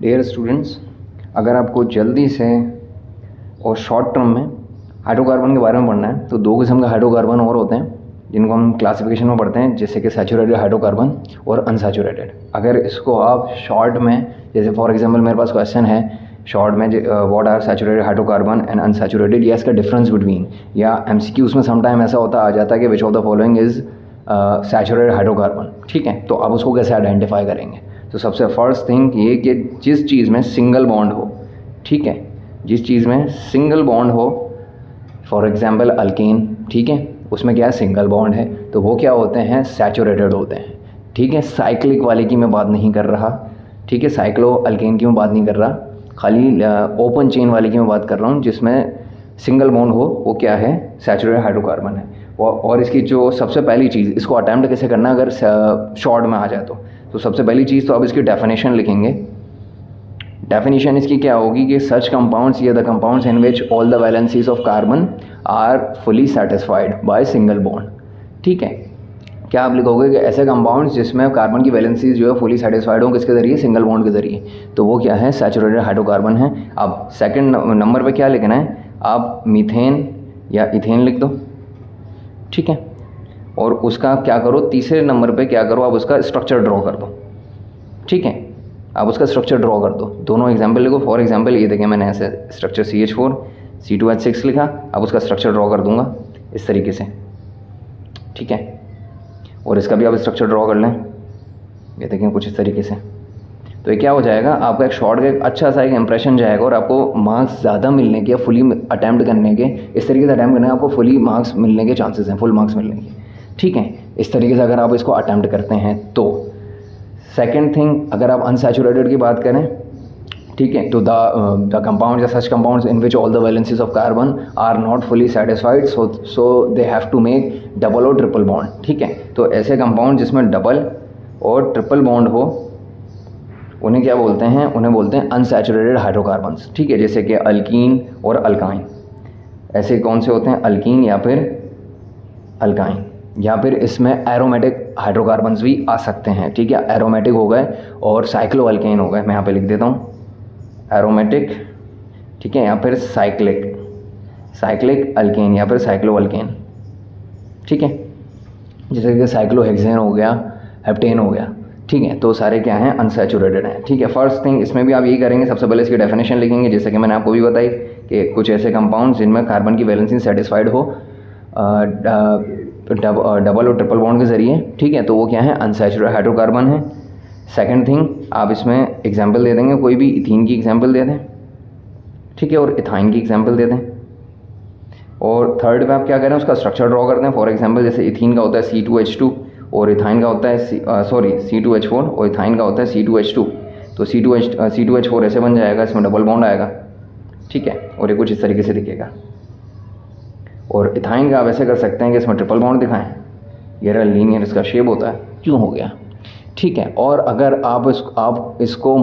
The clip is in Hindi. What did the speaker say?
डियर स्टूडेंट्स, अगर आपको जल्दी से और शॉर्ट टर्म में हाइड्रोकार्बन के बारे में पढ़ना है तो दो किस्म के हाइड्रोकार्बन और होते हैं जिनको हम क्लासिफिकेशन में पढ़ते हैं, जैसे कि सैचुरेटेड हाइड्रोकार्बन और अनसैचुरेटेड। अगर इसको आप शॉर्ट में, जैसे फॉर एग्जांपल मेरे पास क्वेश्चन है शॉर्ट में what are saturated hydrocarbon and unsaturated, या इसका डिफरेंस बिटवीन, या एमसीक्यूज में समटाइम ऐसा होता आ जाता है कि which of the following is saturated hydrocarbon. ठीक है, तो आप उसको कैसे आइडेंटिफाई करेंगे? तो सबसे फर्स्ट थिंग ये कि जिस चीज़ में सिंगल बॉन्ड हो, ठीक है, जिस चीज़ में सिंगल बॉन्ड हो, फॉर एग्जांपल अल्केन, ठीक है, उसमें क्या है, सिंगल बॉन्ड है, तो वो क्या होते हैं, सैचुरेटेड होते हैं। ठीक है, साइक्लिक वाले की मैं बात नहीं कर रहा, ठीक है, साइक्लो अल्केन की मैं बात नहीं कर रहा, खाली ओपन चेन वाले की मैं बात कर रहा हूँ जिसमें सिंगल बॉन्ड हो, वो क्या है, सैचुरेटेड हाइड्रोकार्बन है। और इसकी जो सबसे पहली चीज़, इसको अटैम्प्ट कैसे करना अगर शॉर्ट में आ जाए तो सबसे पहली चीज़ तो आप इसकी डेफिनेशन लिखेंगे। डेफिनेशन इसकी क्या होगी कि सच कंपाउंड्स या the compounds in which all the valencies of carbon are fully satisfied by single bond. ठीक है, क्या आप लिखोगे कि ऐसे कंपाउंड्स जिसमें कार्बन की वैलेंसीज जो है फुली सेटिस्फाइड हो, किसके ज़रिए, सिंगल बॉन्ड के ज़रिए, तो वो क्या है, सैचुरेटेड हाइड्रोकार्बन है। अब सेकंड नंबर पे क्या लिखना है, आप मीथेन या इथेन लिख दो, ठीक है, और उसका क्या करो, तीसरे नंबर पे क्या करो, आप उसका स्ट्रक्चर ड्रॉ कर दो। ठीक है, आप उसका स्ट्रक्चर ड्रॉ कर दो। दोनों एग्जांपल लिखो। फॉर एग्जांपल ये देखें, मैंने ऐसे स्ट्रक्चर CH4 C2H6 लिखा, अब उसका स्ट्रक्चर ड्रॉ कर दूंगा इस तरीके से। ठीक है, और इसका भी आप स्ट्रक्चर ड्रॉ कर लें, ये देखें कुछ इस तरीके से। तो ये क्या हो जाएगा, आपका एक शॉर्ट का एक अच्छा सा एक इंप्रेशन जाएगा और आपको मार्क्स ज़्यादा मिलने के, फुली अटैम्प्ट करने के, इस तरीके से अटैम्प्ट करने के आपको फुली मार्क्स मिलने के चांसेस हैं, फुल मार्क्स मिलने के। ठीक है, इस तरीके से अगर आप इसको अटैम्प्ट करते हैं तो। सेकेंड थिंग, अगर आप अनसैचुरेटेड की बात करें, ठीक है, तो द कंपाउंड्स या such compounds in which all the valencies of carbon are not fully satisfied, so they have to make double और ट्रिपल बॉन्ड। ठीक है, तो ऐसे कंपाउंड जिसमें डबल और ट्रिपल बॉन्ड हो उन्हें क्या बोलते हैं, उन्हें बोलते हैं अनसैचुरेटेड हाइड्रोकार्बन्स। ठीक है, जैसे कि अल्कीन और अल्काइन। ऐसे कौन से होते हैं, अल्कीन या फिर अल्काइन, या फिर इसमें एरोमेटिक हाइड्रोकार्बन्स भी आ सकते हैं। ठीक है, एरोमेटिक हो गए और साइक्लो अल्केन हो गए। मैं यहाँ पे लिख देता हूँ एरोमेटिक, ठीक है, या फिर साइक्लिक अल्केन या फिर साइक्लो अल्केन। ठीक है, जैसे कि साइक्लोहेक्सेन हो गया, हेप्टेन हो गया। ठीक है, तो सारे क्या हैं, अनसैचुरेटेड हैं। ठीक है, फर्स्ट थिंग इसमें भी आप यही करेंगे, सबसे पहले इसकी डेफिनेशन लिखेंगे, जैसे कि मैंने आपको भी बताई कि कुछ ऐसे कंपाउंड्स जिनमें कार्बन की वैलेंसी सेटिस्फाइड हो डबल और ट्रिपल बॉन्ड के ज़रिए। ठीक है, तो वो क्या है, अनसैचुरेटेड हाइड्रोकार्बन है। सेकंड थिंग, आप इसमें एग्जांपल दे देंगे, कोई भी इथीन की एग्जांपल दे दें, ठीक है, और इथाइन की एग्जांपल दे दें। और थर्ड पे आप क्या करें, उसका स्ट्रक्चर ड्रॉ करते हैं। फॉर एग्जांपल जैसे इथीन का होता है C2H2 और इथाइन का होता है C2H4 और इथाइन का होता है C2H2, तो C2H4 ऐसे बन जाएगा, इसमें डबल बॉन्ड आएगा। ठीक है, और ये कुछ इस तरीके से दिखेगा। और इथाइन का आप ऐसे कर सकते हैं कि इसमें ट्रिपल बॉन्ड दिखाएं, ये रहा लीनियर इसका शेप होता है, क्यों हो गया। ठीक है, और अगर आप इसको